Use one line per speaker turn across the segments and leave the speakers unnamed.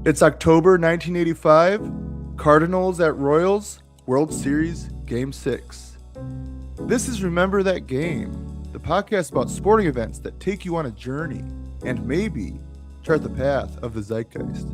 It's October 1985, Cardinals at Royals, World Series, Game 6. This is Remember That Game, the podcast about sporting events that take you on a journey and maybe chart the path of the zeitgeist.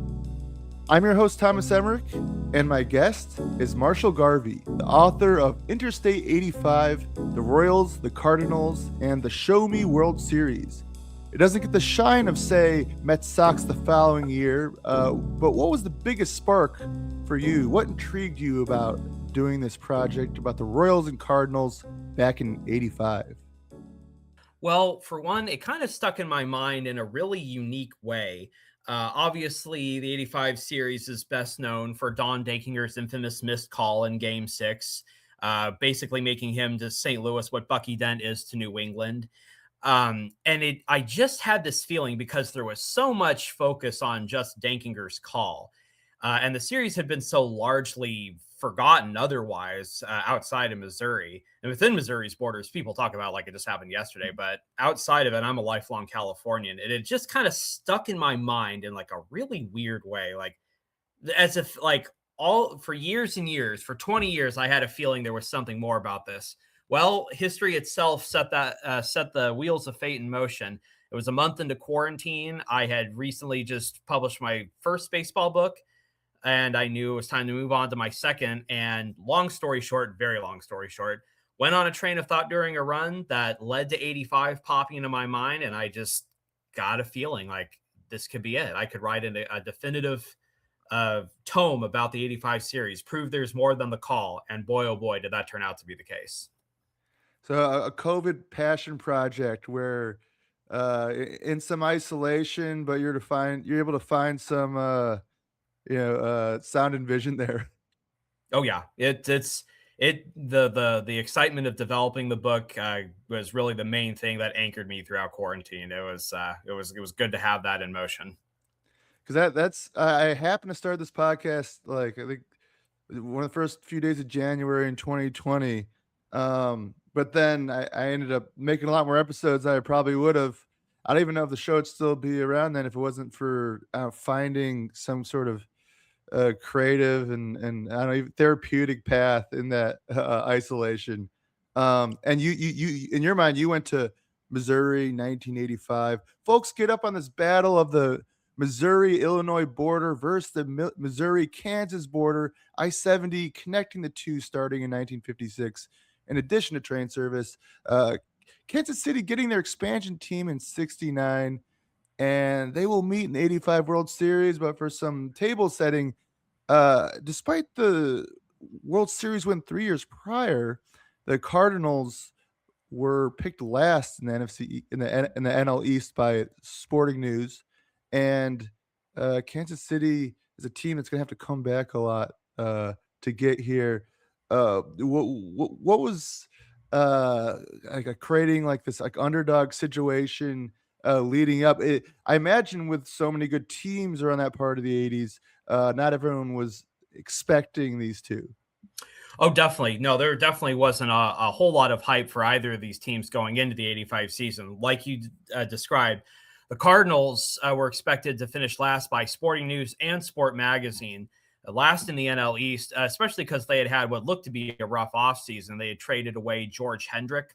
I'm your host, Thomas Emerick, and my guest is Marshall Garvey, the author of Interstate 85, The Royals, the Cardinals, and the Show Me World Series. It doesn't get the shine of, say, Mets Sox the following year, but what was the biggest spark for you? What intrigued you about doing this project about the Royals and Cardinals back in 85?
Well, for one, it kind of stuck in my mind in a really unique way. Obviously, the 85 series is best known for Don Denkinger's infamous missed call in Game 6, basically making him to St. Louis what Bucky Dent is to New England. I just had this feeling because there was so much focus on just Denkinger's call. And the series had been so largely forgotten otherwise outside of Missouri. And within Missouri's borders, people talk about like it just happened yesterday. But outside of it, I'm a lifelong Californian. And it just kind of stuck in my mind in like a really weird way. Like as if like all for years and years, for 20 years, I had a feeling there was something more about this. Well, history itself set the wheels of fate in motion. It was a month into quarantine. I had recently just published my first baseball book, and I knew it was time to move on to my second. And long story short, very long story short, went on a train of thought during a run that led to 85 popping into my mind, and I just got a feeling like this could be it. I could write a definitive tome about the 85 series, prove there's more than the call, and boy, oh boy, did that turn out to be the case.
So a COVID passion project where in some isolation, but you're able to find some sound and vision there.
Oh yeah, the excitement of developing the book was really the main thing that anchored me throughout quarantine. It was good to have that in motion.
Because that's I happened to start this podcast like I think one of the first few days of January in 2020. But then I ended up making a lot more episodes than I probably would have. I don't even know if the show would still be around then if it wasn't for finding some sort of creative and I don't know, even therapeutic path in that isolation. And you in your mind, you went to Missouri, 1985. Folks, get up on this battle of the Missouri-Illinois border versus the Missouri-Kansas border, I-70 connecting the two starting in 1956. In addition to train service, Kansas City getting their expansion team in 69, and they will meet in the 85 World Series. But for some table setting, despite the World Series win 3 years prior, the Cardinals were picked last in the NFC in the NL East by Sporting News, and Kansas City is a team that's gonna have to come back a lot to get here. What was like creating like this like underdog situation leading up? I imagine with so many good teams around that part of the '80s, not everyone was expecting these two.
Oh, definitely. No, there definitely wasn't a whole lot of hype for either of these teams going into the 85 season. Like you described, the Cardinals were expected to finish last by Sporting News and Sport Magazine, last in the NL East, especially because they had what looked to be a rough offseason. They had traded away George Hendrick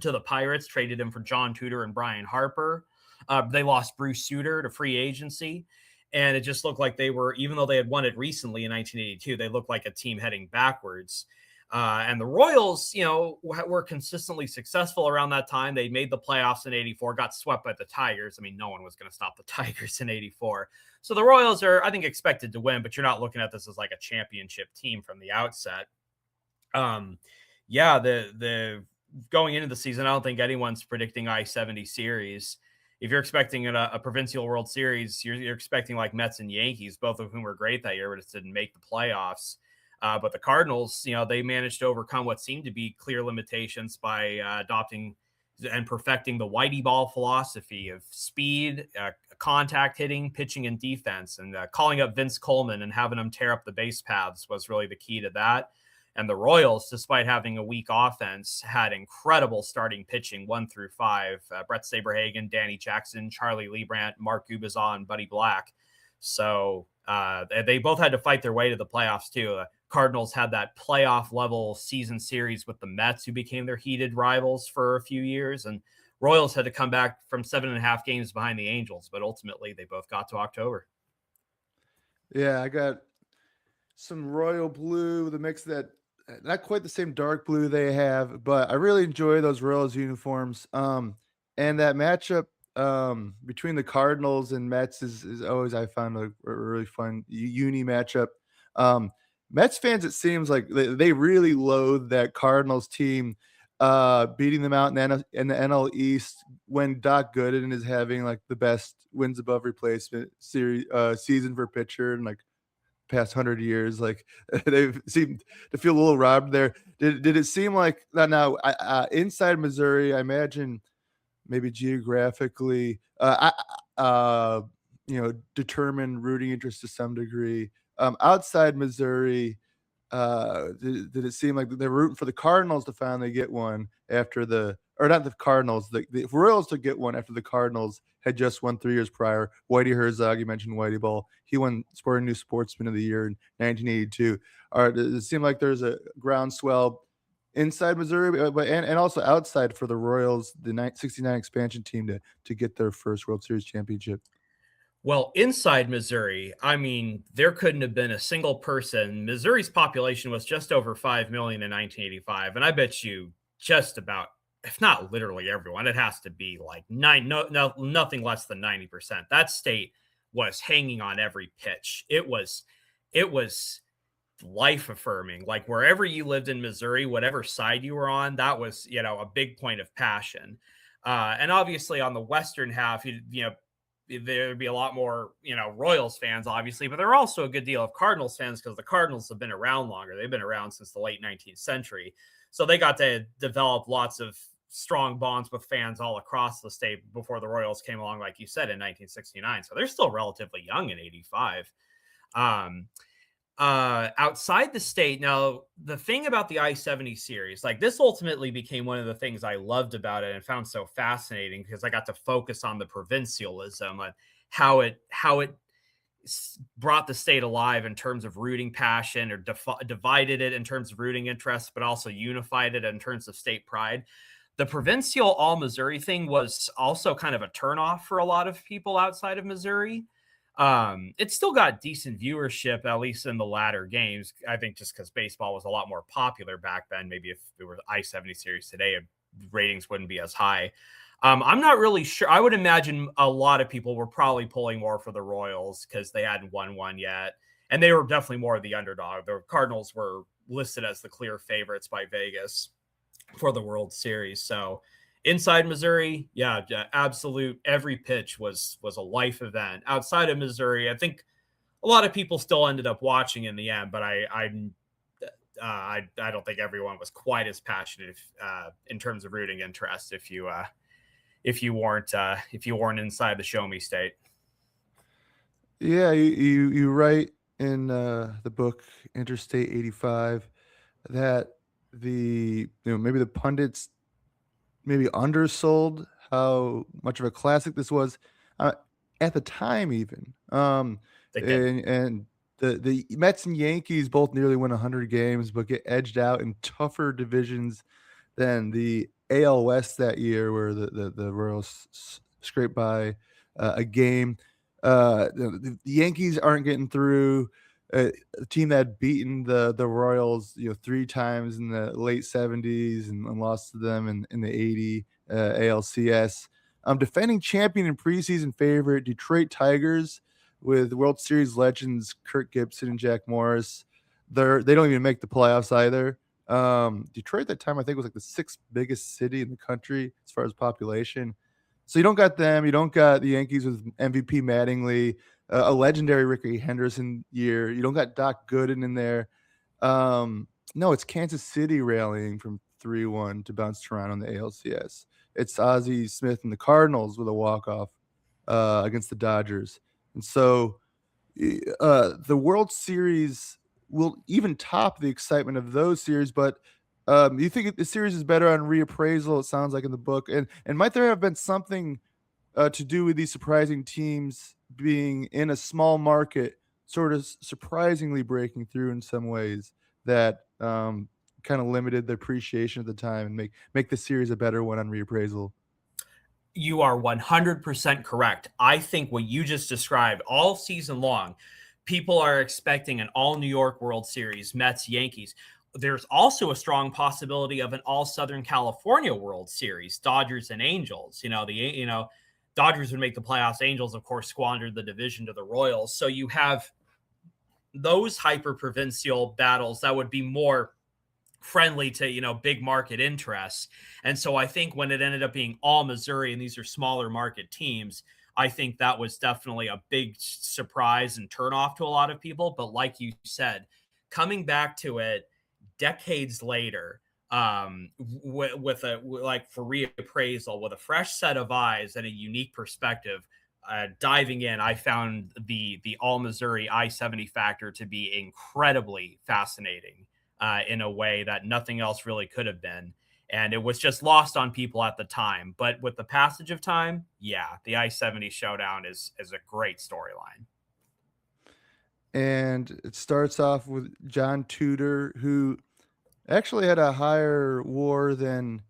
to the Pirates, traded him for John Tudor and Brian Harper. They lost Bruce Sutter to free agency. And it just looked like they were, even though they had won it recently in 1982, they looked like a team heading backwards. And the Royals, were consistently successful around that time. They made the playoffs in 84, got swept by the Tigers. I mean, no one was going to stop the Tigers in 84. So the Royals are, I think, expected to win, but you're not looking at this as like a championship team from the outset. The going into the season, I don't think anyone's predicting I-70 series. If you're expecting a provincial World Series, you're expecting like Mets and Yankees, both of whom were great that year, but just didn't make the playoffs. But the Cardinals, they managed to overcome what seemed to be clear limitations by adopting and perfecting the Whitey ball philosophy of speed, contact hitting, pitching, and defense. And calling up Vince Coleman and having him tear up the base paths was really the key to that. And the Royals, despite having a weak offense, had incredible starting pitching 1 through 5. Brett Saberhagen, Danny Jackson, Charlie Leibrandt, Mark Gubazon, and Buddy Black. So they both had to fight their way to the playoffs too. Cardinals had that playoff level season series with the Mets, who became their heated rivals for a few years, and Royals had to come back from 7.5 games behind the Angels, but ultimately they both got to October.
Yeah, I got some royal blue, the mix that not quite the same dark blue they have, but I really enjoy those Royals uniforms. And that matchup between the Cardinals and Mets is always I found a really fun uni matchup. Um, Mets fans, it seems like they really loathe that Cardinals team beating them out in in the NL East when Doc Gooden is having like the best wins above replacement series season for pitcher and like past 100 years. Like they've seemed to feel a little robbed there. Did it seem like now inside Missouri? I imagine maybe geographically, determine rooting interest to some degree. Outside Missouri, did it seem like they're rooting for the Cardinals to finally get one after or not the Cardinals, the Royals to get one after the Cardinals had just won 3 years prior? Whitey Herzog, you mentioned Whitey Ball. He won Sporting News Sportsman of the Year in 1982. Does it seem like there's a groundswell inside Missouri, but and also outside for the Royals, the 69 expansion team to get their first World Series championship?
Well, inside Missouri, I mean, there couldn't have been a single person. Missouri's population was just over 5 million in 1985. And I bet you just about, if not literally everyone, it has to be like nothing less than 90%. That state was hanging on every pitch. It was life affirming. Like wherever you lived in Missouri, whatever side you were on, that was, a big point of passion. And obviously on the Western half, there'd be a lot more, Royals fans, obviously, but there are also a good deal of Cardinals fans because the Cardinals have been around longer. They've been around since the late 19th century. So they got to develop lots of strong bonds with fans all across the state before the Royals came along, like you said, in 1969. So they're still relatively young in 85. Um, outside the state, now the thing about the I-70 series, like this ultimately became one of the things I loved about it and found so fascinating because I got to focus on the provincialism and how it brought the state alive in terms of rooting passion, or divided it in terms of rooting interest, but also unified it in terms of state pride. The provincial all Missouri thing was also kind of a turnoff for a lot of people outside of Missouri. It still got decent viewership, at least in the latter games. I think just because baseball was a lot more popular back then. Maybe if there were I-70 series today, ratings wouldn't be as high. I'm not really sure. I would imagine a lot of people were probably pulling more for the Royals because they hadn't won one yet. And they were definitely more of the underdog. The Cardinals were listed as the clear favorites by Vegas for the World Series. So inside Missouri, yeah, absolute. Every pitch was a life event. Outside of Missouri, I think a lot of people still ended up watching in the end, but I don't think everyone was quite as passionate in terms of rooting interest if you weren't inside the Show Me State.
Yeah, you write in the book Interstate 85 that maybe the pundits maybe undersold how much of a classic this was at the time even. And the Mets and Yankees both nearly win 100 games but get edged out in tougher divisions than the AL West that year, where the Royals scraped by a game. The Yankees aren't getting through. A team that had beaten the Royals, 3 times in the late 70s and lost to them in the 80 ALCS. Defending champion and preseason favorite Detroit Tigers with World Series legends Kirk Gibson and Jack Morris. They don't even make the playoffs either. Detroit at that time, I think, was like the 6th biggest city in the country as far as population. So you don't got them. You don't got the Yankees with MVP Mattingly, a legendary Ricky Henderson year. You don't got Doc Gooden in there. No, it's Kansas City rallying from 3-1 to bounce Toronto in the ALCS. It's Ozzie Smith and the Cardinals with a walk-off against the Dodgers. And so the World Series will even top the excitement of those series, but you think the series is better on reappraisal, it sounds like in the book. And might there have been something to do with these surprising teams being in a small market, sort of surprisingly breaking through in some ways that kind of limited the appreciation at the time and make the series a better one on reappraisal.
You are 100% correct. I think what you just described all season long, people are expecting an all New York World Series, Mets, Yankees. There's also a strong possibility of an all Southern California World Series, Dodgers and Angels. Dodgers would make the playoffs. Angels, of course, squandered the division to the Royals. So you have those hyper provincial battles that would be more friendly to big market interests. And so I think when it ended up being all Missouri and these are smaller market teams, I think that was definitely a big surprise and turnoff to a lot of people. But like you said, coming back to it decades later, with a like for reappraisal with a fresh set of eyes and a unique perspective, diving in, I found the all Missouri I-70 factor to be incredibly fascinating, in a way that nothing else really could have been. And it was just lost on people at the time. But with the passage of time, yeah, the I-70 showdown is a great storyline.
And it starts off with John Tudor, who actually had a higher WAR than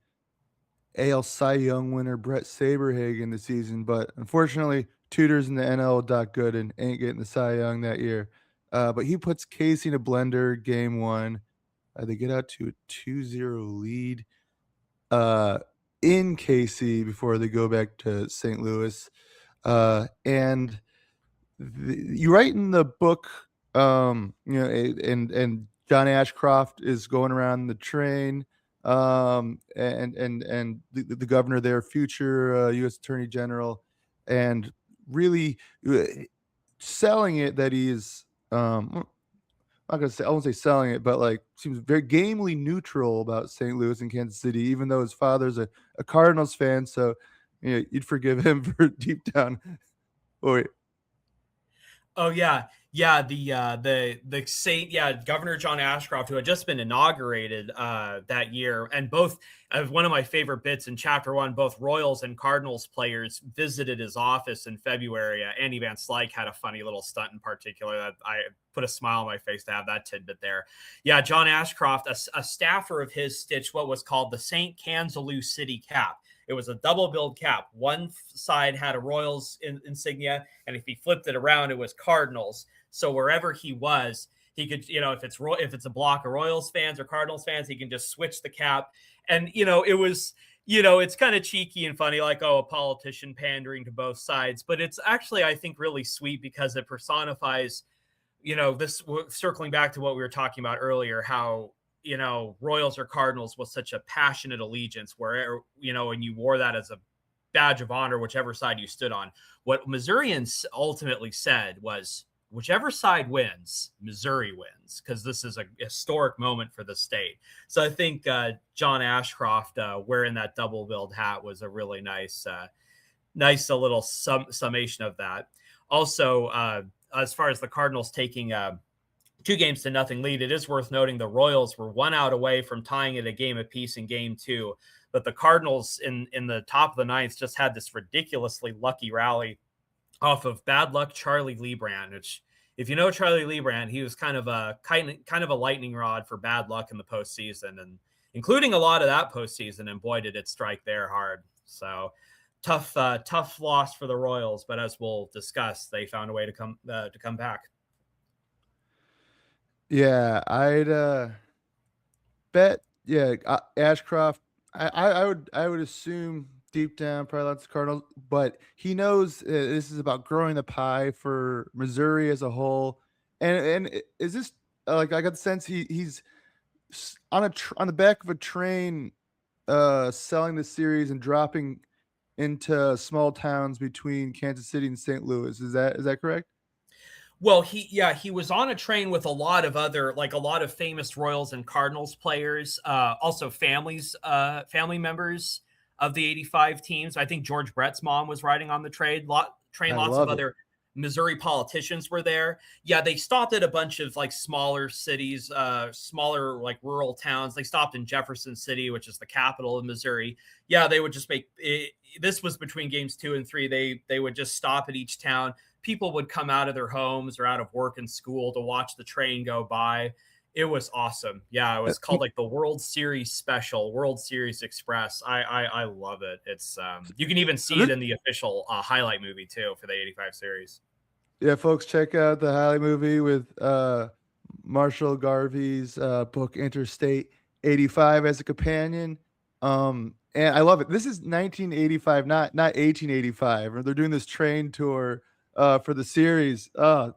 AL Cy Young winner Brett Saberhagen this season, but unfortunately, Tudor's in the NL not good and ain't getting the Cy Young that year. But he puts Casey in a blender game one. They get out to a 2-0 lead in KC before they go back to St. Louis. And you write in the book, and John Ashcroft is going around the train, and the governor there, future U.S. Attorney General, and really selling it that he's I'm not gonna say I won't say selling it, but like seems very gamely neutral about St. Louis and Kansas City, even though his father's a Cardinals fan. So you'd forgive him for deep down. Or
Oh yeah, yeah. The Saint, yeah, Governor John Ashcroft, who had just been inaugurated that year, and both one of my favorite bits in chapter one, both Royals and Cardinals players visited his office in February. Andy Van Slyke had a funny little stunt in particular that I put a smile on my face to have that tidbit there. Yeah, John Ashcroft, a staffer of his, stitched what was called the St. Kansaloo City cap. It was a double billed cap. One side had a Royals insignia, and if he flipped it around, it was Cardinals. So wherever he was, he could, if it's a block of Royals fans or Cardinals fans, he can just switch the cap. And it was, it's kind of cheeky and funny, like, oh, a politician pandering to both sides. But it's actually, I think, really sweet because it personifies, this, circling back to what we were talking about earlier, how Royals or Cardinals was such a passionate allegiance where, and you wore that as a badge of honor, whichever side you stood on. What Missourians ultimately said was, whichever side wins, Missouri wins, because this is a historic moment for the state. So I think John Ashcroft wearing that double-billed hat was a really nice little summation of that. Also, as far as the Cardinals taking 2-0 lead, it is worth noting the Royals were 1 out away from tying it a game apiece in game 2. But the Cardinals in the top of the ninth just had this ridiculously lucky rally off of bad luck Charlie Lebrand, which, if you know Charlie Lebrand, he was kind of a lightning rod for bad luck in the postseason, and including a lot of that postseason. And boy, did it strike there hard. So tough loss for the Royals. But as we'll discuss, they found a way to come back.
yeah, I'd bet Ashcroft. I would assume deep down probably lots of Cardinals, but he knows this is about growing the pie for Missouri as a whole. And is this like I got the sense he's on on the back of a train, selling the series and dropping into small towns between Kansas City and St. Louis. Is that correct?
Well, he was on a train with a lot of famous Royals and Cardinals players, also family members of the 85 teams. I think George Brett's mom was riding on the train.
I
Lots of
love it.
other Missouri politicians were there. Yeah, they stopped at a bunch of like smaller cities, smaller like rural towns. They stopped in Jefferson City, which is the capital of Missouri. Yeah, they would just make it, this was between games 2 and 3. They would just stop at each town. people would come out of their homes or out of work and school to watch the train go by. It was awesome. Yeah, it was called like the World Series Special, World Series Express. I love it. It's you can even see it in the official highlight movie too for the 85 series.
Yeah, folks, check out the highlight movie with Marshall Garvey's book Interstate 85 as a companion. And I love it. This is 1985, not 1885. They're doing this train tour for the series.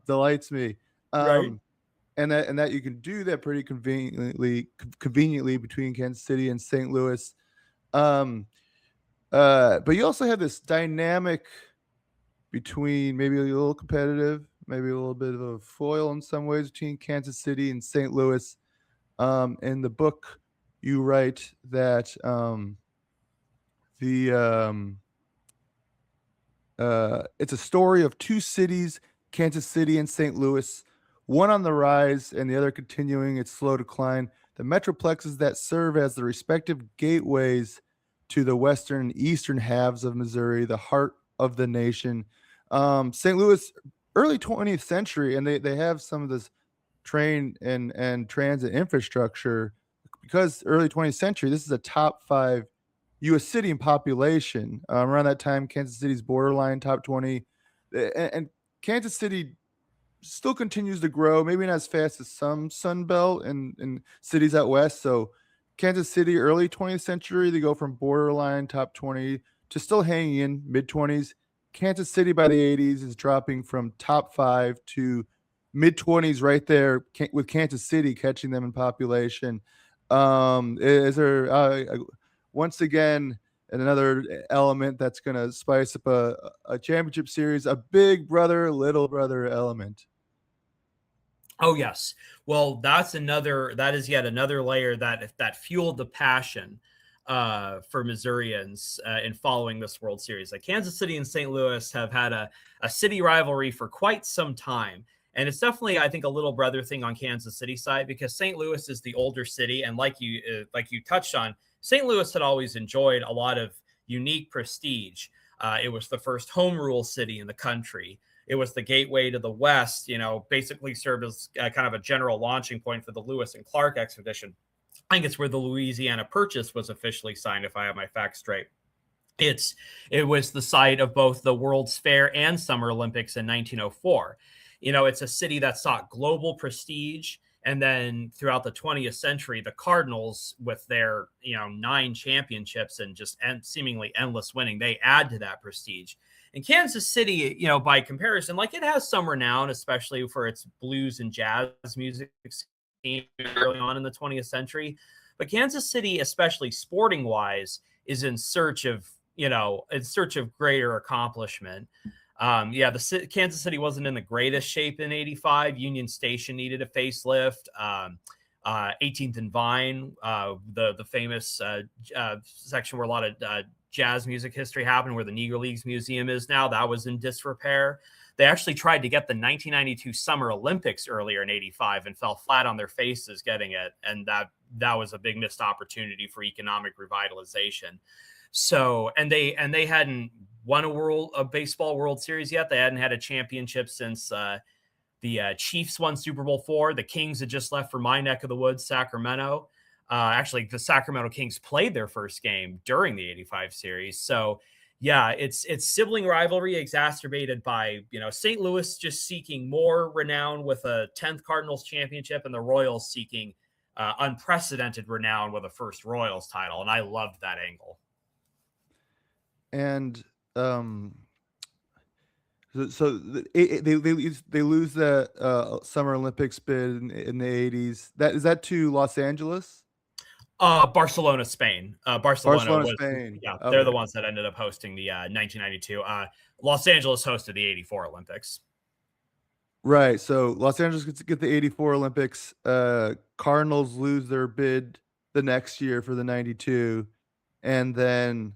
Delights me.
Right.
And that you can do that pretty conveniently between Kansas City and St. Louis. But you also have this dynamic between maybe a little competitive, maybe a little bit of a foil in some ways between Kansas City and St. Louis. In the book, you write that it's a story of two cities, Kansas City and St. Louis, one on the rise and the other continuing its slow decline. The metroplexes that serve as the respective gateways to the western and eastern halves of Missouri, the heart of the nation. St. Louis, early 20th century, and they have some of this train and transit infrastructure because early 20th century, this is a top 5 U.S. city in population. Around that time, Kansas City's borderline top 20. And Kansas City still continues to grow, maybe not as fast as some Sun Belt and cities out west. So Kansas City, early 20th century, they go from borderline top 20 to still hanging in mid-20s. Kansas City by the 80s is dropping from top 5 to mid-20s right there with Kansas City catching them in population. Is there once again another element that's going to spice up a championship series, a big brother, little brother element?
Oh yes. Well, that is yet another layer that fueled the passion for Missourians in following this World Series. Like Kansas City and St. Louis have had a city rivalry for quite some time. And it's definitely, I think, a little brother thing on Kansas City side because St. Louis is the older city. And like you touched on, St. Louis had always enjoyed a lot of unique prestige. It was the first home rule city in the country. It was the gateway to the West, basically served as kind of a general launching point for the Lewis and Clark expedition. I think it's where the Louisiana Purchase was officially signed, if I have my facts straight. It was the site of both the World's Fair and Summer Olympics in 1904. It's a city that sought global prestige. And then throughout the 20th century, the Cardinals, with their 9 championships and just seemingly endless winning, they add to that prestige. And Kansas City, by comparison, like it has some renown, especially for its blues and jazz music scene early on in the 20th century. But Kansas City, especially sporting wise, is in search of greater accomplishment. The Kansas City wasn't in the greatest shape in 85. Union Station needed a facelift. 18th and Vine, the famous section where a lot of jazz music history happened, where the Negro Leagues Museum is now, that was in disrepair. They actually tried to get the 1992 Summer Olympics earlier in 85 and fell flat on their faces getting it. And that was a big missed opportunity for economic revitalization. So, and they hadn't won a baseball World Series yet. They hadn't had a championship since the Chiefs won Super Bowl IV. The Kings had just left for my neck of the woods, Sacramento. Actually, the Sacramento Kings played their first game during the 85 series. So, yeah, it's sibling rivalry exacerbated by, St. Louis just seeking more renown with a 10th Cardinals championship and the Royals seeking unprecedented renown with a first Royals title. And I loved that angle.
And so they lose the Summer Olympics bid in the 80s. Is that to Los Angeles?
Barcelona, Spain. Barcelona was,
Spain.
Yeah,
Okay.
they're the ones that ended up hosting the 1992. Los Angeles hosted the 84 Olympics.
Right. So Los Angeles gets to get the 84 Olympics. Cardinals lose their bid the next year for the 92. And then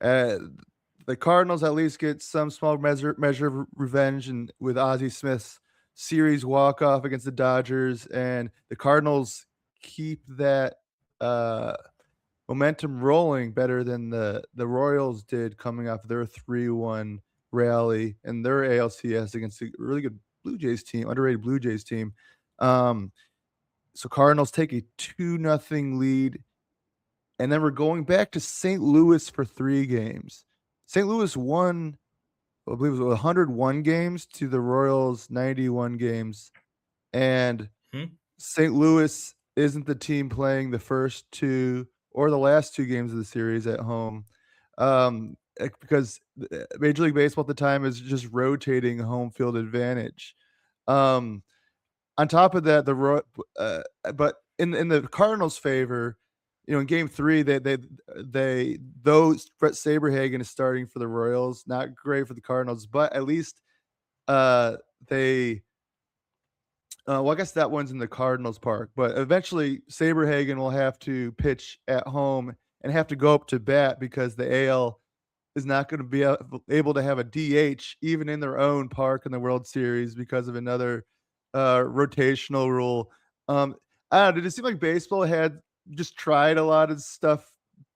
the Cardinals at least get some small measure of revenge and with Ozzie Smith's series walk-off against the Dodgers. And the Cardinals keep that momentum rolling better than the Royals did coming off their 3-1 rally in their ALCS against a really good Blue Jays team, underrated Blue Jays team. Um, so Cardinals take a 2-0 lead, and then we're going back to St. Louis for 3 games. St. Louis won, I believe it was 101 games to the Royals 91 games, and
Hmm?
St. Louis isn't the team playing the first 2 or the last 2 games of the series at home, because Major League Baseball at the time is just rotating home field advantage. Um, on top of that, but in the Cardinals' favor, in Game 3, though Brett Saberhagen is starting for the Royals, not great for the Cardinals, but at least uh, they well, I guess that one's in the Cardinals park, but eventually Saberhagen will have to pitch at home and have to go up to bat because the AL is not going to be able to have a DH even in their own park in the World Series because of another rotational rule. Um, I don't know, did it seem like baseball had just tried a lot of stuff?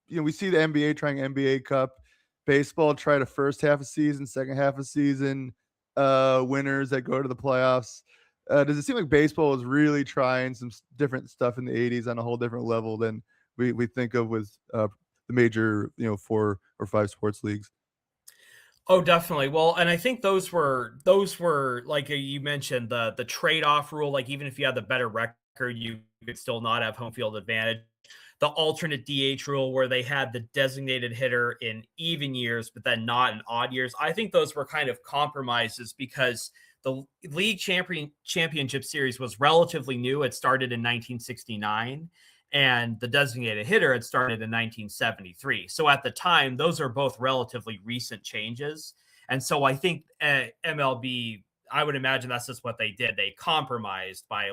We see the NBA trying NBA Cup. Baseball tried a first half of season, second half of season, winners that go to the playoffs. Does it seem like baseball was really trying some different stuff in the 80s on a whole different level than we think of with the major, 4 or 5 sports leagues?
Oh, definitely. Well, and I think those were like you mentioned the trade-off rule. Like even if you had the better record, you could still not have home field advantage. The alternate DH rule where they had the designated hitter in even years, but then not in odd years. I think those were kind of compromises because the league championship series was relatively new. It started in 1969 and the designated hitter had started in 1973. So at the time, those are both relatively recent changes. And so I think MLB, I would imagine that's just what they did. They compromised by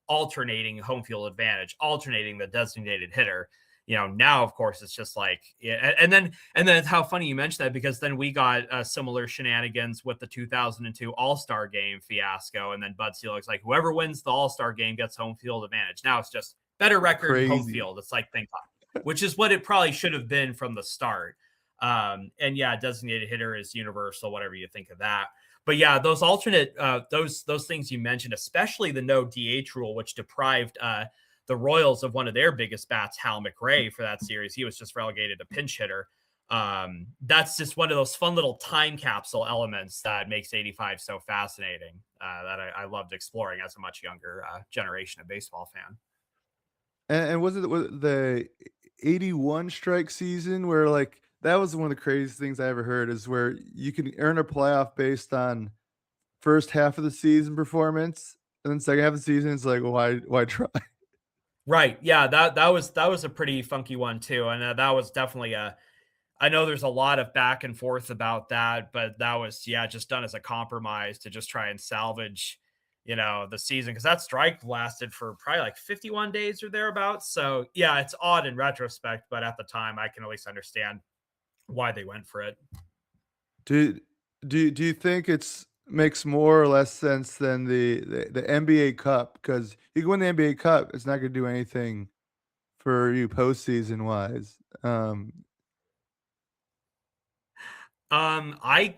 alternating home field advantage, alternating the designated hitter. Now of course it's just like, yeah, and then it's how funny you mentioned that because then we got similar shenanigans with the 2002 All-Star Game fiasco, and then Bud Selig's like, whoever wins the All-Star Game gets home field advantage. Now it's just better record in home
Crazy.
field. It's like thing, which is what it probably should have been from the start. And yeah, designated hitter is universal, whatever you think of that. But yeah, those alternate those things you mentioned, especially the no DH rule, which deprived the Royals of one of their biggest bats, Hal McRae, for that series. He was just relegated to pinch hitter. That's just one of those fun little time capsule elements that makes 85 so fascinating that I loved exploring as a much younger generation of baseball fan.
And was it the 81 strike season where like that was one of the craziest things I ever heard is where you can earn a playoff based on first half of the season performance, and then second half of the season it's like why try?
Right. Yeah, that was a pretty funky one too. And that was definitely a I know there's a lot of back and forth about that, but that was, yeah, just done as a compromise to just try and salvage, the season because that strike lasted for probably like 51 days or thereabouts. So yeah, it's odd in retrospect, but at the time I can at least understand why they went for it.
Do do you think it's makes more or less sense than the NBA Cup? Because you can win the NBA Cup, it's not gonna do anything for you postseason wise.
I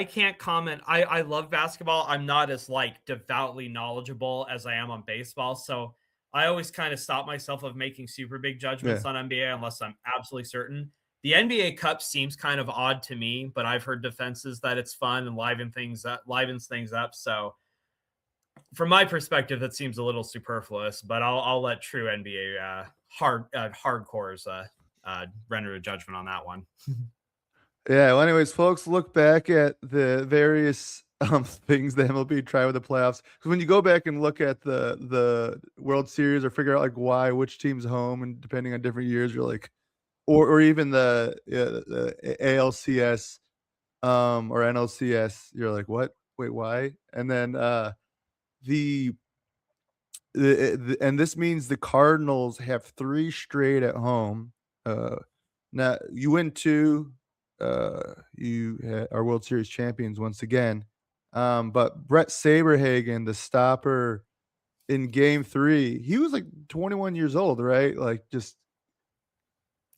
can't comment. I love basketball. I'm not as like devoutly knowledgeable as I am on baseball, so I always kind of stop myself of making super big
Yeah.
judgments on NBA unless I'm absolutely certain. The NBA Cup seems kind of odd to me, but I've heard defenses that it's fun and livens things up. So from my perspective, that seems a little superfluous. But I'll let true NBA hardcores render a judgment on that one.
Yeah, well, anyways, folks, look back at the various things the MLB tried with the playoffs. Because when you go back and look at the World Series or figure out like why which team's home, and depending on different years, you're like, or even the ALCS or NLCS, you're like, what? Wait, why? And then the and this means the Cardinals have 3 straight at home. Uh, Now you win 2, are World Series champions once again. But Brett Saberhagen, the stopper in Game 3, he was like 21 years old, right? Like, just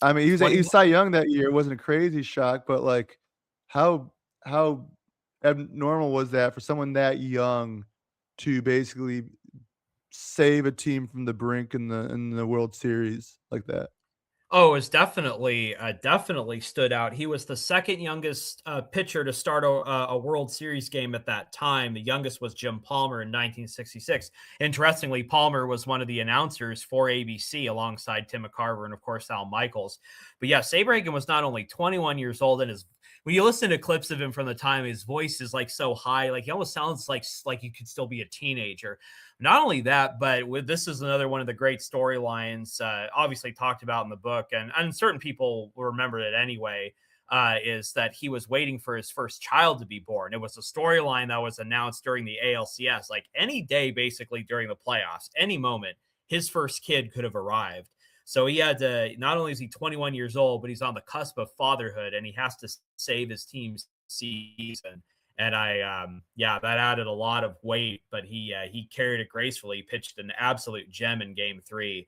I mean, he was
21.
Cy Young that year. It wasn't a crazy shock, but like, how how abnormal was that for someone that young to basically save a team from the brink in the World Series like that?
Oh, it's definitely stood out. He was the second youngest pitcher to start a World Series game at that time. The youngest was Jim Palmer in 1966. Interestingly, Palmer was one of the announcers for ABC alongside Tim McCarver and, of course, Al Michaels. But yeah, Saberhagen was not only 21 years old, and his when you listen to clips of him from the time, his voice is like so high, like he almost sounds like you could still be a teenager. Not only that, but this is another one of the great storylines, obviously talked about in the book, and certain people will remember it anyway. Is that he was waiting for his first child to be born? It was a storyline that was announced during the ALCS, like any day, basically during the playoffs, any moment, his first kid could have arrived. So he had to. Not only is he 21 years old, but he's on the cusp of fatherhood, and he has to save his team's season. And yeah, that added a lot of weight, but he carried it gracefully. He pitched an absolute gem in Game 3,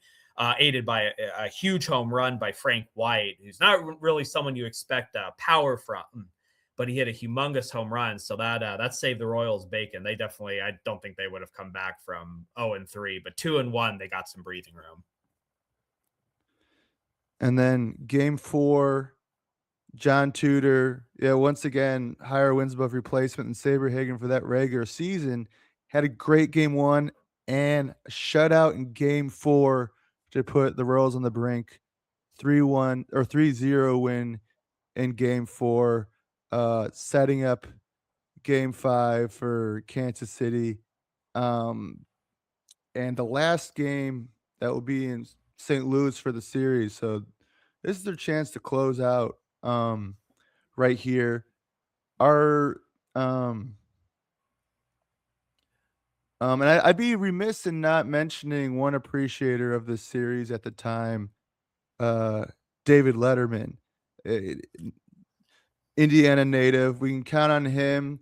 aided by a huge home run by Frank White, who's not really someone you expect power from, but he hit a humongous home run. So that saved the Royals bacon. They definitely, I don't think they would have come back from 0-3, but 2-1, they got some breathing room.
And then Game 4, John Tudor, yeah, once again, higher wins above replacement than Saberhagen for that regular season. Had a great Game 1 and a shutout in Game 4 to put the Royals on the brink. 3-1 or 3-0 win in Game 4, setting up Game 5 for Kansas City. And the last game that will be in St. Louis for the series. So this is their chance to close out right here. Our and I'd be remiss in not mentioning one appreciator of this series at the time, uh, David Letterman, eh, Indiana native. We can count on him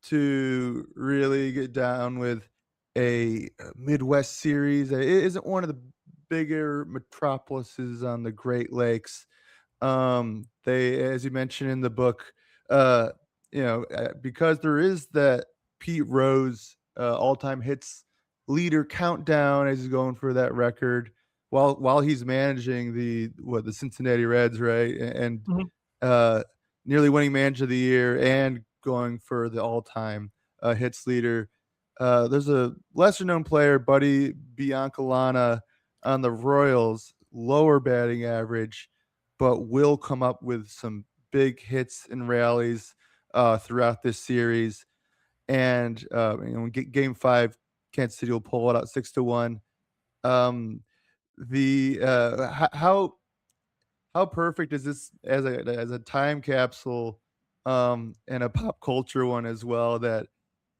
to really get down with a Midwest series. It isn't one of the bigger metropolises on the Great Lakes. They, as you mentioned in the book, uh, because there is that Pete Rose all-time hits leader countdown as he's going for that record while he's managing the Cincinnati Reds, right? And
Mhm.
uh, nearly winning manager of the year and going for the all-time hits leader. There's a lesser-known player, Buddy Biancalana, on the Royals, lower batting average, but will come up with some big hits and rallies throughout this series. And Game 5, Kansas City will pull it out 6-1. Um, the how perfect is this as a time capsule and a pop culture one as well, that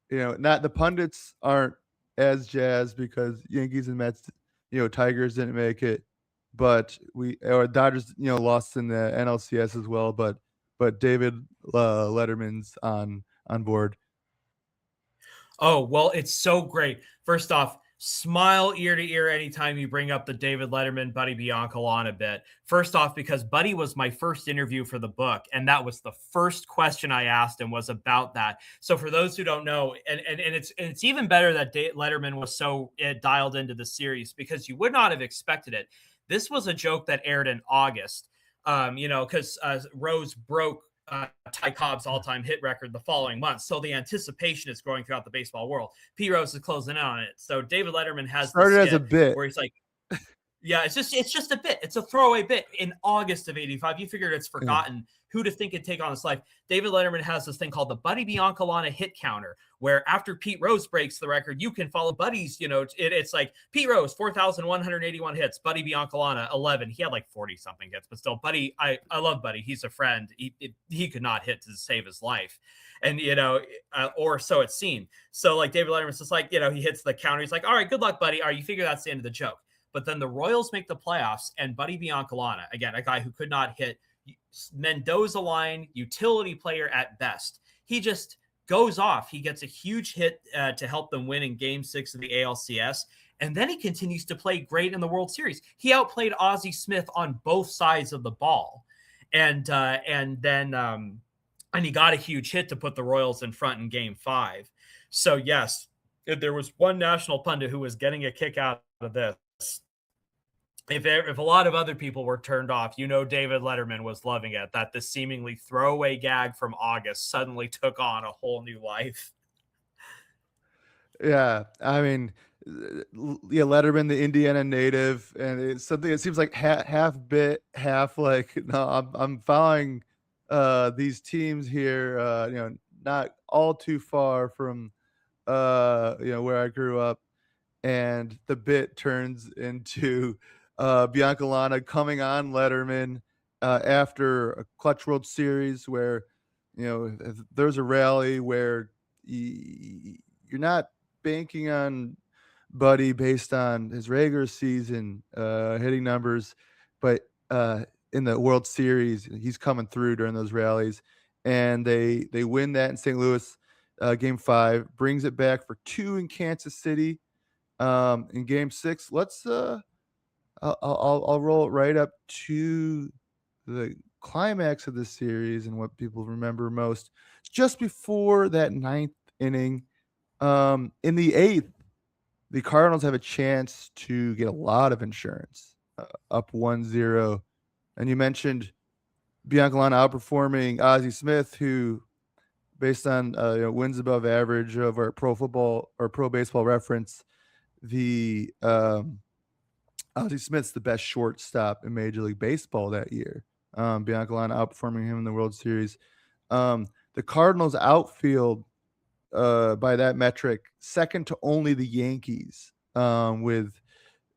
not the pundits aren't as jazzed because Yankees and Mets, Tigers didn't make it, but we or Dodgers, lost in the NLCS as well, but David Letterman's on board.
Oh, well, it's so great. First off, smile ear to ear anytime you bring up the David Letterman, Buddy Biancalana bit. First off, because Buddy was my first interview for the book, and that was the first question I asked him was about that. So for those who don't know, and it's even better that Letterman was so dialed into the series because you would not have expected it. This was a joke that aired in August, because Rose broke Ty Cobb's all-time hit record the following month. So the anticipation is growing throughout the baseball world. P. Rose is closing in on it. So David Letterman has
Started as a bit.
where he's like, yeah, it's just a bit. It's a throwaway bit in August of 85. You figured it's forgotten. Who to think it'd take on its life? David Letterman has this thing called the Buddy Biancalana hit counter, where after Pete Rose breaks the record, you can follow Buddy's, it's like Pete Rose, 4,181 hits, Buddy Biancalana, 11. He had like 40 something hits, but still, Buddy, I love Buddy. He's a friend. He could not hit to save his life. And, or so it seemed. So like David Letterman's just like, he hits the counter. He's like, all right, good luck, Buddy. All right, you figure that's the end of the joke. But then the Royals make the playoffs, and Buddy Biancalana, again, a guy who could not hit, Mendoza line, utility player at best. He just goes off. He gets a huge hit to help them win in Game 6 of the ALCS, and then he continues to play great in the World Series. He outplayed Ozzie Smith on both sides of the ball, and then and he got a huge hit to put the Royals in front in game 5. So yes, if there was one national pundit who was getting a kick out of this, if a lot of other people were turned off, David Letterman was loving it, that this seemingly throwaway gag from August suddenly took on a whole new life.
Yeah, I mean, yeah, Letterman, the Indiana native, and it's something. It seems like half bit, half like no. I'm following these teams here. Not all too far from where I grew up, and the bit turns into Biancalana coming on Letterman after a Clutch World Series where if there's a rally where you're not banking on Buddy based on his regular season hitting numbers, but in the World Series he's coming through during those rallies, and they win that in St. Louis. Game 5 brings it back for 2 in Kansas City. In Game 6, I'll roll it right up to the climax of the series and what people remember most. Just before that 9th inning, in the 8th, the Cardinals have a chance to get a lot of insurance, up 1-0. And you mentioned Biancalana outperforming Ozzie Smith, who, based on wins above average over Pro Football or Pro Baseball Reference, the Ozzie Smith's the best shortstop in Major League Baseball that year. Biancalana outperforming him in the World Series. The Cardinals outfield, by that metric, second to only the Yankees. With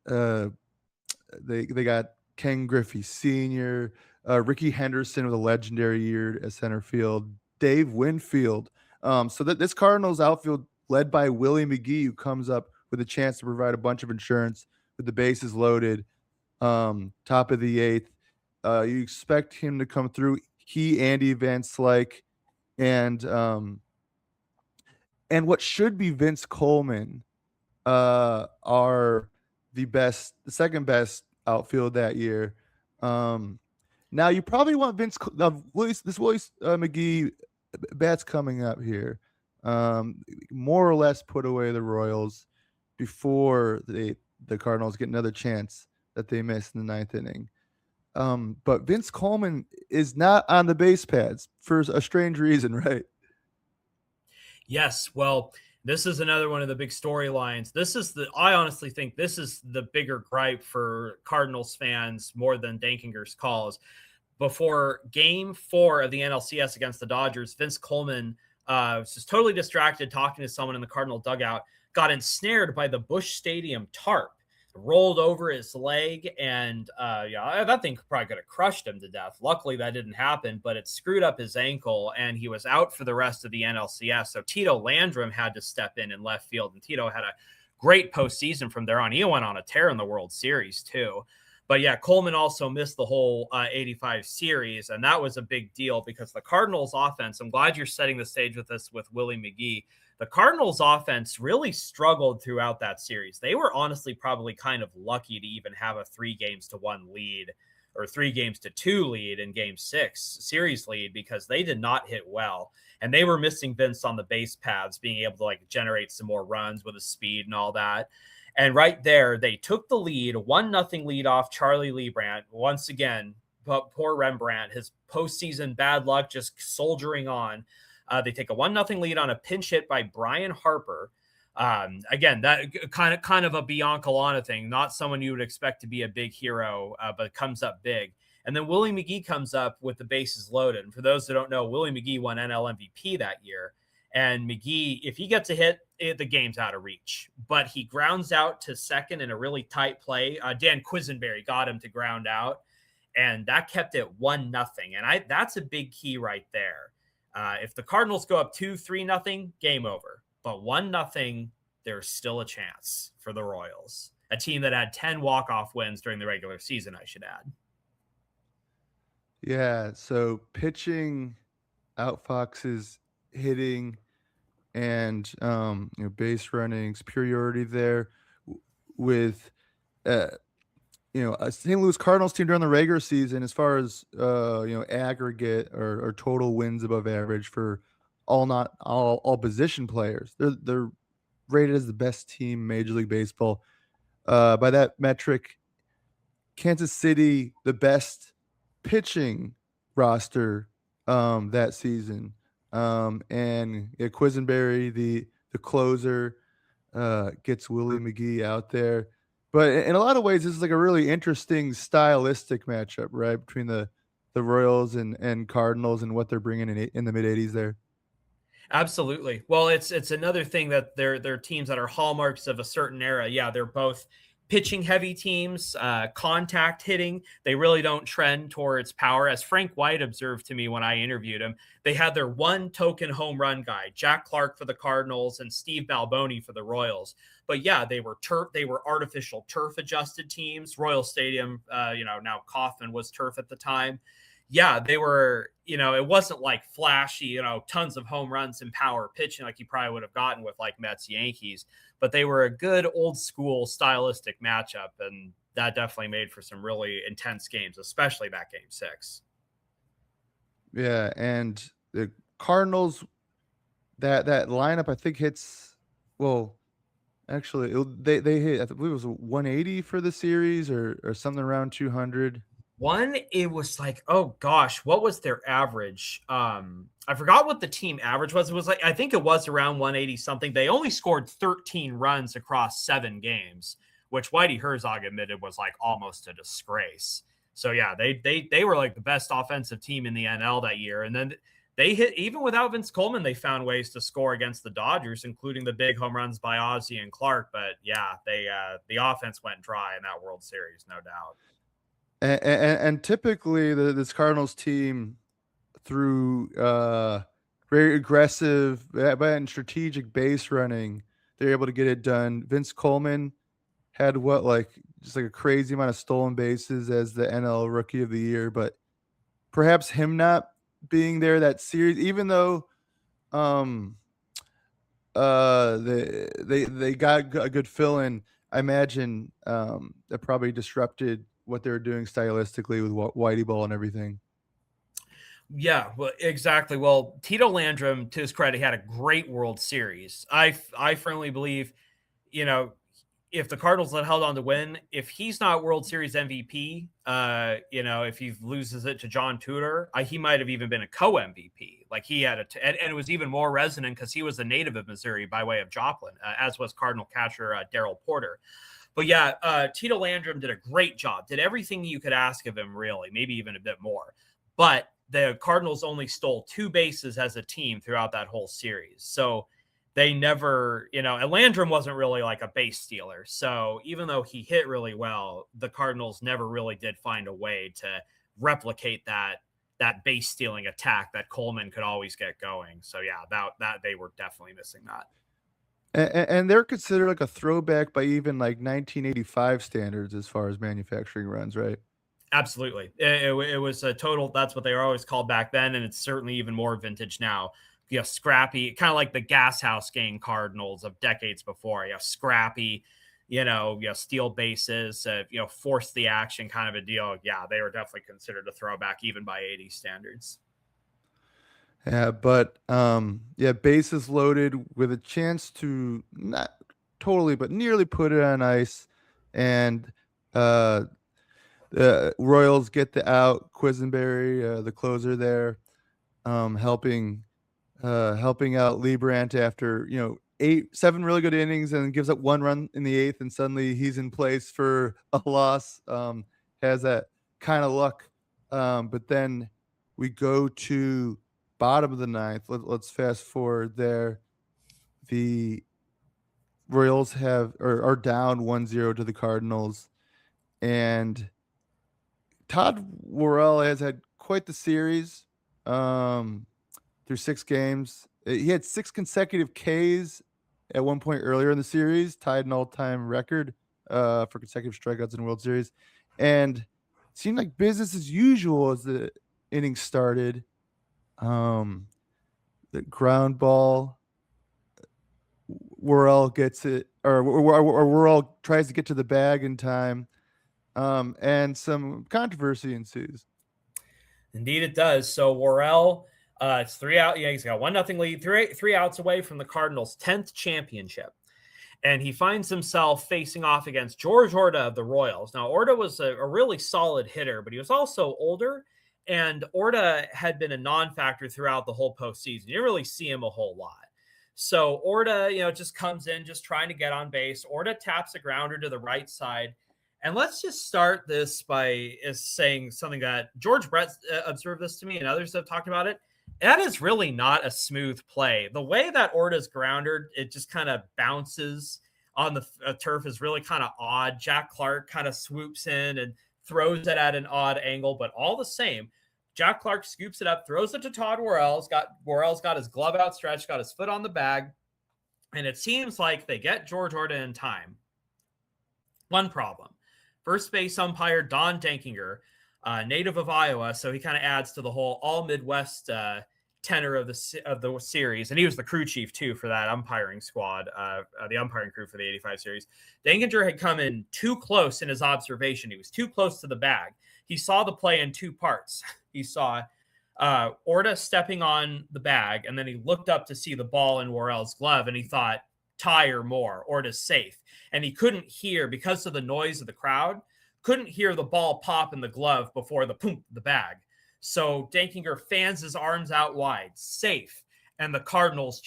they got Ken Griffey Sr., Ricky Henderson with a legendary year at center field, Dave Winfield. So that this Cardinals outfield led by Willie McGee, who comes up with a chance to provide a bunch of insurance with the bases loaded, top of the 8th. You expect him to come through. He, Andy Van Slyke, and what should be Vince Coleman are the second best outfield that year. Now you probably want Willie McGee bats coming up here. More or less put away the Royals before the Cardinals get another chance that they missed in the 9th inning. But Vince Coleman is not on the base pads for a strange reason, right?
Yes, well, this is another one of the big storylines. I honestly think this is the bigger gripe for Cardinals fans more than Dankinger's calls. Before game 4 of the NLCS against the Dodgers, Vince Coleman was just totally distracted talking to someone in the Cardinal dugout, got ensnared by the Busch Stadium tarp, rolled over his leg, and that thing probably could have crushed him to death. Luckily, that didn't happen, but it screwed up his ankle, and he was out for the rest of the NLCS. So Tito Landrum had to step in left field, and Tito had a great postseason from there on. He went on a tear in the World Series, too. But yeah, Coleman also missed the whole 85 series, and that was a big deal because the Cardinals offense, I'm glad you're setting the stage with this with Willie McGee. The Cardinals offense really struggled throughout that series. They were honestly probably kind of lucky to even have a 3-1 lead or 3-2 lead in game 6 series lead, because they did not hit well. And they were missing Vince on the base paths, being able to generate some more runs with his speed and all that. And right there, they took the lead, 1-0 lead off Charlie Leibrandt. Once again, but poor Rembrandt, his postseason bad luck just soldiering on. They take a 1-0 lead on a pinch hit by Brian Harper. Again, that kind of a Biancalana thing, not someone you would expect to be a big hero, but comes up big. And then Willie McGee comes up with the bases loaded. And for those that don't know, Willie McGee won NL MVP that year. And McGee, if he gets a hit, the game's out of reach. But he grounds out to second in a really tight play. Dan Quisenberry got him to ground out, and that kept it 1-0. And that's a big key right there. If the Cardinals go up 2-3-0, game over. But 1-0, there's still a chance for the Royals, a team that had 10 walk-off wins during the regular season, I should add.
Yeah, so pitching outfoxes hitting and base running superiority there with a St. Louis Cardinals team during the regular season, as far as aggregate or total wins above average for all position players. They're rated as the best team in Major League Baseball. By that metric, Kansas City, the best pitching roster that season. And Quisenberry, the closer, gets Willie McGee out there. But in a lot of ways, this is like a really interesting stylistic matchup, right, between the Royals and Cardinals and what they're bringing in the mid '80s there.
Absolutely. Well, it's another thing that they're teams that are hallmarks of a certain era. Yeah, they're both pitching heavy teams, contact hitting. They really don't trend towards power. As Frank White observed to me when I interviewed him, they had their one token home run guy, Jack Clark for the Cardinals and Steve Balboni for the Royals. But yeah, they were artificial turf adjusted teams. Royal Stadium, now Kauffman was turf at the time. Yeah, they were, it wasn't like flashy, tons of home runs and power pitching like you probably would have gotten with like Mets Yankees, but they were a good old school stylistic matchup. And that definitely made for some really intense games, especially that game 6.
Yeah. And the Cardinals, that lineup, I think hits, well, actually, they hit, I believe it was 180 for the series or something around 200.
One, it was like, oh gosh, what was their average? I forgot what the team average was. It was like, I think it was around 180 something. They only scored 13 runs across 7 games, which Whitey Herzog admitted was like almost a disgrace. So yeah, they were like the best offensive team in the NL that year. And then they hit, even without Vince Coleman, they found ways to score against the Dodgers, including the big home runs by Ozzie and Clark. But yeah, the offense went dry in that World Series, no doubt.
And typically, this Cardinals team, through very aggressive and strategic base running, they're able to get it done. Vince Coleman had just like a crazy amount of stolen bases as the NL Rookie of the Year, but perhaps him not being there that series, even though um they got a good fill in. I imagine that probably disrupted what they were doing stylistically with Whitey Ball and everything.
Yeah, well, exactly. Well, Tito Landrum, to his credit, had a great World Series. I firmly believe, you know, if the Cardinals had held on to win, if he's not World Series MVP, if he loses it to John Tudor, he might have even been a co-MVP. Like he had and it was even more resonant because he was a native of Missouri by way of Joplin, as was Cardinal catcher Darrell Porter. But yeah, Tito Landrum did a great job. Did everything you could ask of him, really, maybe even a bit more. But the Cardinals only stole 2 bases as a team throughout that whole series. So they never, and Landrum wasn't really like a base stealer. So even though he hit really well, the Cardinals never really did find a way to replicate that base stealing attack that Coleman could always get going. So yeah, that they were definitely missing that.
And they're considered like a throwback by even like 1985 standards as far as manufacturing runs, right?
Absolutely. It was a total, that's what they were always called back then. And it's certainly even more vintage now. Scrappy, kind of like the Gas House Gang Cardinals of decades before. Scrappy, steal bases, force the action kind of a deal. Yeah, they were definitely considered a throwback even by 80 standards.
Yeah, but bases loaded with a chance to not totally, but nearly put it on ice. And the Royals get the out. Quisenberry, the closer there, helping out Lee Brandt after 7 really good innings, and gives up 1 run in the 8th, and suddenly he's in place for a loss. Has that kind of luck, but then we go to bottom of the 9th. Let's fast forward there. The Royals are down 1-0 to the Cardinals, and Todd Worrell has had quite the series through 6 games. He had 6 consecutive Ks at one point earlier in the series, tied an all-time record for consecutive strikeouts in World Series. And it seemed like business as usual as the inning started. The ground ball, Worrell gets it, or Worrell tries to get to the bag in time. and some controversy ensues.
Indeed, it does. So Worrell, it's 3 out. Yeah, he's got 1-0 lead, three outs away from the Cardinals' 10th championship, and he finds himself facing off against George Orta of the Royals. Now, Orta was a really solid hitter, but he was also older, and Orta had been a non-factor throughout the whole postseason. You didn't really see him a whole lot. So Orta, just comes in, just trying to get on base. Orta taps a grounder to the right side. And let's just start this by saying something that George Brett observed this to me, and others have talked about it. That is really not a smooth play. The way that Orta's grounded, it just kind of bounces on the turf is really kind of odd. Jack Clark kind of swoops in and throws it at an odd angle, but all the same, Jack Clark scoops it up, throws it to Todd Worrell's. Worrell's got his glove outstretched, got his foot on the bag, and it seems like they get George Orta in time. One problem. First base umpire Don Dankinger, native of Iowa, so he kind of adds to the whole all Midwest tenor of the series, and he was the crew chief too for that umpiring squad, the umpiring crew for the '85 series. Dankinger had come in too close in his observation. He was too close to the bag. He saw the play in two parts. He saw Orta stepping on the bag, and then he looked up to see the ball in Worrell's glove, and he thought, tie or more, Orta's safe. And he couldn't hear, because of the noise of the crowd, couldn't hear the ball pop in the glove before the bag. So Dankinger fans his arms out wide, safe. And the Cardinals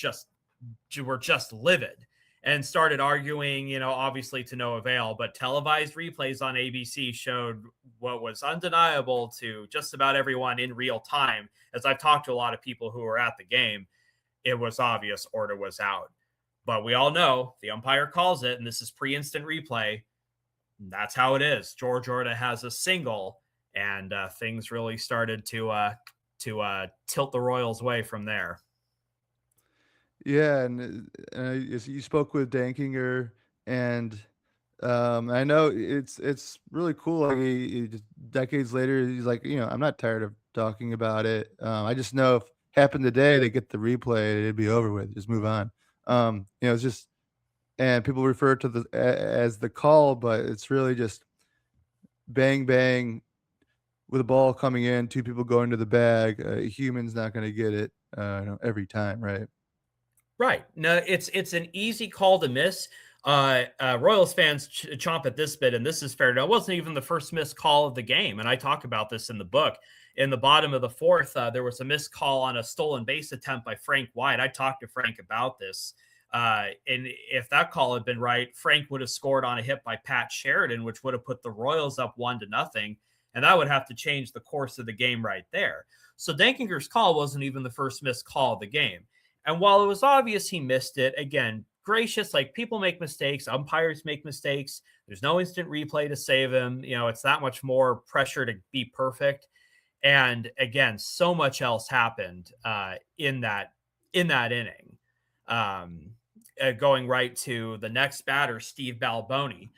were just livid and started arguing, obviously to no avail. But televised replays on ABC showed what was undeniable to just about everyone in real time. As I've talked to a lot of people who were at the game, it was obvious Orta was out. But we all know the umpire calls it, and this is pre-instant replay. That's how it is. George Orta has a single, and things really started to tilt the Royals' way from there.
Yeah, and you spoke with Dankinger, and I know it's really cool. Like he just decades later, he's like, I'm not tired of talking about it. I just know if happened today, they get the replay, it'd be over with. Just move on. It's just, and people refer to as the call, but it's really just bang bang with a ball coming in, two people going to the bag. A human's not going to get it every time, right?
Right. No, it's an easy call to miss. Royals fans chomp at this bit, and this is fair. It wasn't even the first missed call of the game, and I talk about this in the book. In the bottom of the fourth, there was a missed call on a stolen base attempt by Frank White. I talked to Frank about this, and if that call had been right, Frank would have scored on a hit by Pat Sheridan, which would have put the Royals up 1-0, and that would have to change the course of the game right there. So Dankinger's call wasn't even the first missed call of the game. And while it was obvious he missed it, again, gracious, like people make mistakes, umpires make mistakes. There's no instant replay to save him. It's that much more pressure to be perfect. And again, so much else happened in that inning. Going right to the next batter, Steve Balboni.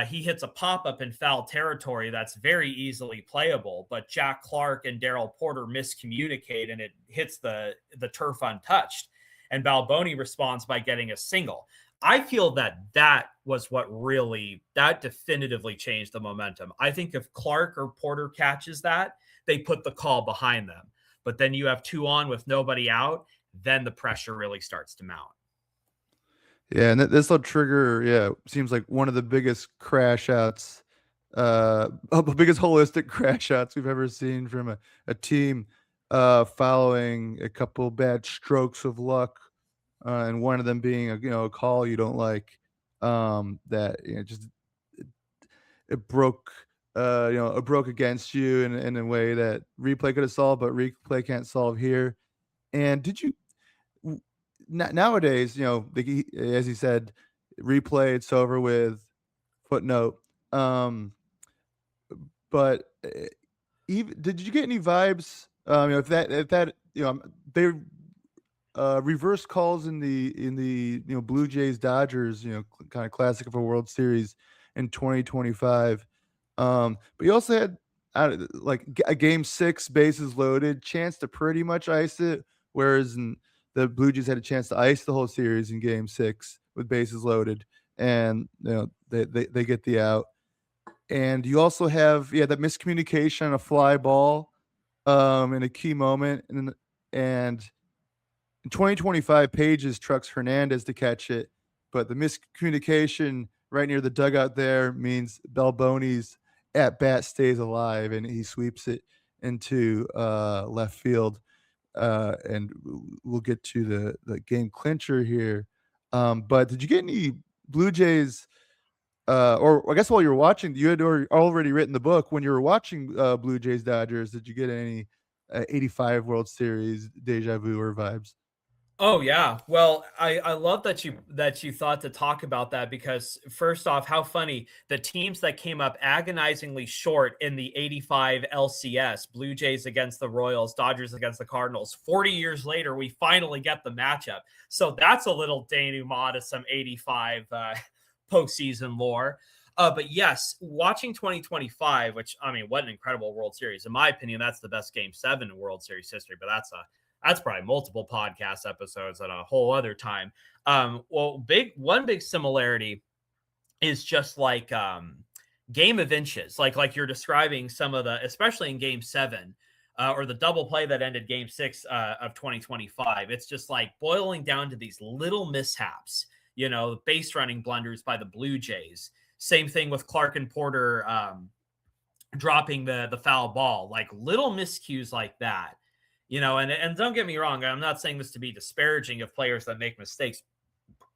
He hits a pop-up in foul territory that's very easily playable, but Jack Clark and Darrell Porter miscommunicate, and it hits the turf untouched. And Balboni responds by getting a single. I feel that was what that definitively changed the momentum. I think if Clark or Porter catches that, they put the call behind them. But then you have two on with nobody out, then the pressure really starts to mount.
Yeah, and this will trigger, seems like one of the biggest crash outs, the biggest holistic crash outs we've ever seen from a team following a couple bad strokes of luck, and one of them being a call you don't like, that just it broke it broke against you in a way that replay could have solved, but replay can't solve here. And did you nowadays, as he said, replay, it's over with, footnote. But even did you get any vibes? If that they reverse calls in the Blue Jays Dodgers, kind of classic of a World Series in 2025. But you also had like a game 6, bases loaded, chance to pretty much ice it, whereas the Blue Jays had a chance to ice the whole series in game 6 with bases loaded, and they get the out. And you also have that miscommunication on a fly ball in a key moment, and in 2025, Pages trucks Hernandez to catch it, but the miscommunication right near the dugout there means Balboni's at bat stays alive, and he sweeps it into left field. And we'll get to the game clincher here. But did you get any Blue Jays? Or I guess while you were watching, you had already written the book. When you were watching Blue Jays Dodgers, did you get any 85 World Series deja vu or vibes?
Oh yeah. Well, I love that you thought to talk about that, because first off, how funny, the teams that came up agonizingly short in the 85 LCS, Blue Jays against the Royals, Dodgers against the Cardinals. 40 years later, we finally get the matchup. So that's a little denouement to some 85 postseason lore. But yes, watching 2025, which, I mean, what an incredible World Series. In my opinion, that's the best Game 7 in World Series history, but that's probably multiple podcast episodes at a whole other time. Well, one big similarity is just like game of inches, like you're describing some of the, especially in Game 7, or the double play that ended Game 6 of 2025. It's just like boiling down to these little mishaps, base running blunders by the Blue Jays. Same thing with Clark and Porter dropping the foul ball, like little miscues like that. And don't get me wrong, I'm not saying this to be disparaging of players that make mistakes.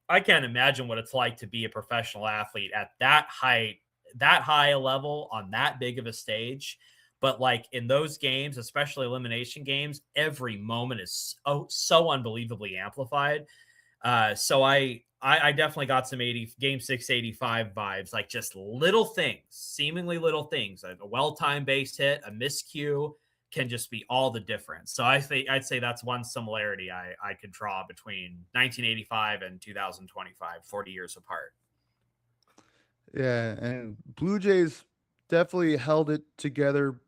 I can't imagine what it's like to be a professional athlete at that high a level on that big of a stage. But like in those games, especially elimination games, every moment is so unbelievably amplified. So I definitely got some Game 6 85 vibes, like just little things, seemingly little things, like a well-timed base hit, a miscue can just be all the difference. So I'd say that's one similarity I could draw between 1985 and 2025, 40 years apart.
Yeah, and Blue Jays definitely held it together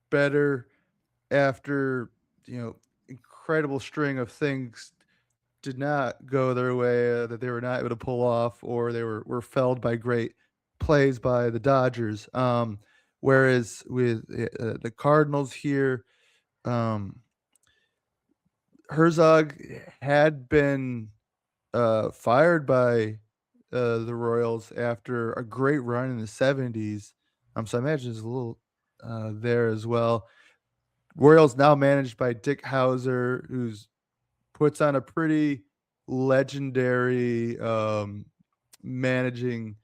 better after, incredible string of things did not go their way, that they were not able to pull off, or they were felled by great plays by the Dodgers. Whereas with the Cardinals here, um, Herzog had been fired by the Royals after a great run in the 70s. So I imagine there's a little there as well. Royals now managed by Dick Hauser, who's puts on a pretty legendary managing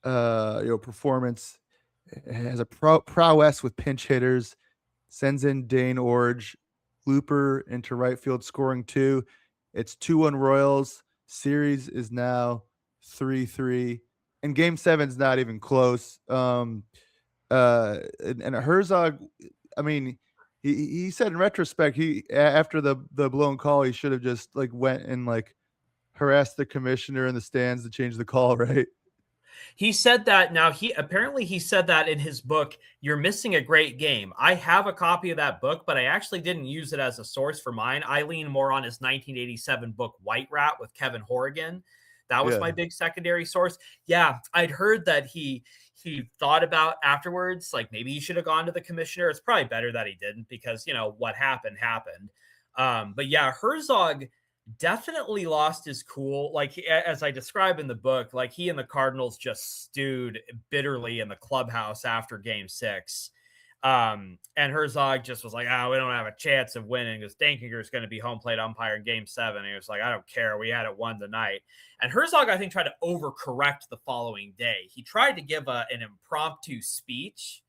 performance. Has a prowess with pinch hitters. Sends in Dane Orge, Looper into right field, scoring 2. It's 2-1 Royals. Series is now 3-3, and Game 7's not even close. And Herzog, I mean, he said in retrospect, he after the blown call, he should have just like went and like harassed the commissioner in the stands to change the call, right?
He said that. Now, he said that in his book, You're Missing a Great Game. I have a copy of that book, but I actually didn't use it as a source for mine. I lean more on his 1987 book, White Rat, with Kevin Horrigan. That was
Yeah.
my big secondary source. Yeah, I'd heard that he thought about afterwards, like maybe he should have gone to the commissioner. It's probably better that he didn't, because, what happened. But yeah, Herzog definitely lost his cool. Like, as I describe in the book, like he and the Cardinals just stewed bitterly in the clubhouse after Game 6. And Herzog just was like, we don't have a chance of winning because Dankinger is going to be home plate umpire in Game 7. And he was like, I don't care. We had it won tonight. And Herzog, I think, tried to overcorrect the following day. He tried to give an impromptu speech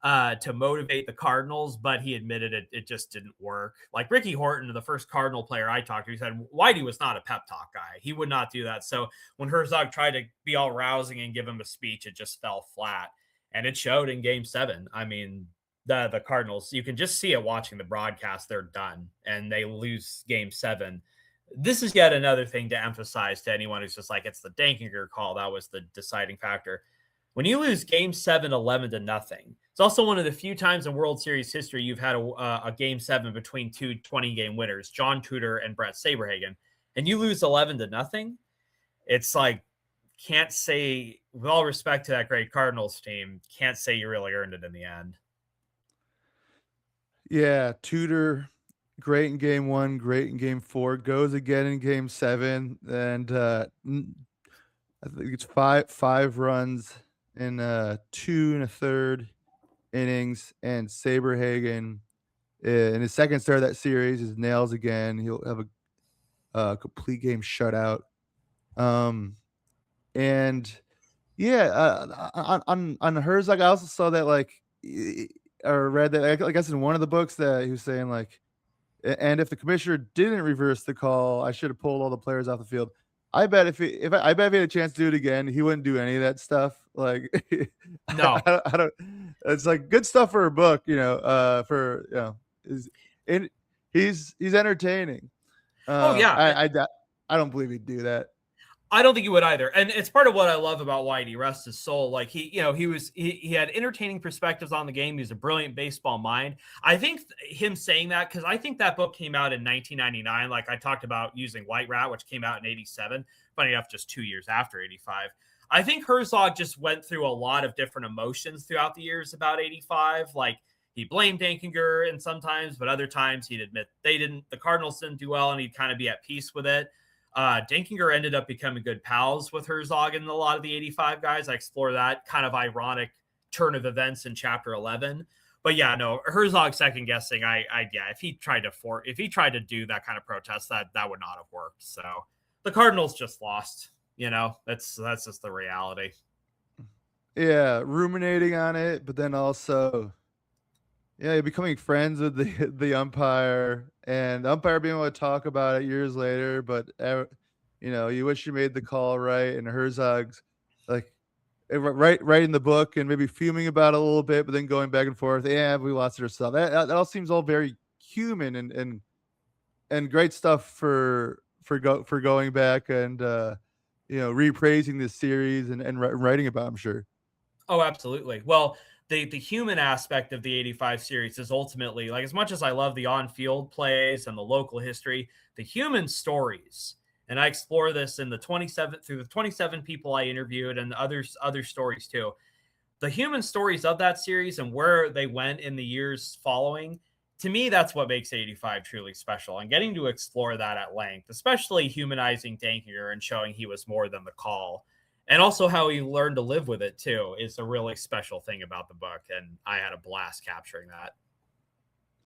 to motivate the Cardinals, but he admitted it just didn't work. Like Ricky Horton, the first Cardinal player I talked to, he said Whitey was not a pep talk guy. He would not do that. So when Herzog tried to be all rousing and give him a speech, it just fell flat. And it showed in Game 7. I mean, the Cardinals, you can just see it watching the broadcast. They're done and they lose Game 7. This is yet another thing to emphasize to anyone who's just like, it's the Dankinger call that was the deciding factor. When you lose Game 7 11-0, it's also one of the few times in World Series history you've had a Game 7 between two 20-game winners, John Tudor and Brett Saberhagen, and you lose 11-0. It's like, can't say with all respect to that great Cardinals team, can't say you really earned it in the end.
Yeah, Tudor, great in game 1, great in game 4, goes again in game 7, and, I think it's five runs in, 2 1/3 innings, and Saberhagen, in his second start of that series, is nails again. He'll have a complete game shutout. Um, and yeah, on Herzog, I also saw that, like, or read that, I guess in one of the books that he was saying, like, and if the commissioner didn't reverse the call, I should have pulled all the players off the field. I bet I bet if he had a chance to do it again, he wouldn't do any of that stuff. Like,
No.
I don't. It's like good stuff for a book, for is and he's entertaining.
Oh yeah.
I don't believe he'd do that.
I don't think he would either. And it's part of what I love about Whitey, rest his soul. Like he had entertaining perspectives on the game. He's a brilliant baseball mind. I think him saying that, because I think that book came out in 1999. Like I talked about using White Rat, which came out in 87. Funny enough, just 2 years after 85. I think Herzog just went through a lot of different emotions throughout the years about 85. Like he blamed Dankinger and sometimes, but other times he'd admit the Cardinals didn't do well and he'd kind of be at peace with it. Dankinger ended up becoming good pals with Herzog and a lot of the 85 guys. I explore that kind of ironic turn of events in chapter 11. But yeah, no, Herzog second guessing. If he tried to do that kind of protest, that would not have worked. So the Cardinals just lost. That's just the reality.
Yeah, ruminating on it, but then also, yeah, becoming friends with the umpire, and the umpire being able to talk about it years later. But you wish you made the call right, and Herzog's like right in the book, and maybe fuming about it a little bit, but then going back and forth. Yeah, we lost it ourselves. That all seems all very human and great stuff for going back and repraising this series and writing about, I'm sure.
Oh, absolutely. Well, the human aspect of the 85 series is ultimately, like, as much as I love the on-field plays and the local history, the human stories, and I explore this in the 27 people I interviewed and other stories too. The human stories of that series and where they went in the years following, to me, that's what makes 85 truly special. And getting to explore that at length, especially humanizing Dankinger and showing he was more than the call, and also how he learned to live with it too, is a really special thing about the book. And I had a blast capturing that.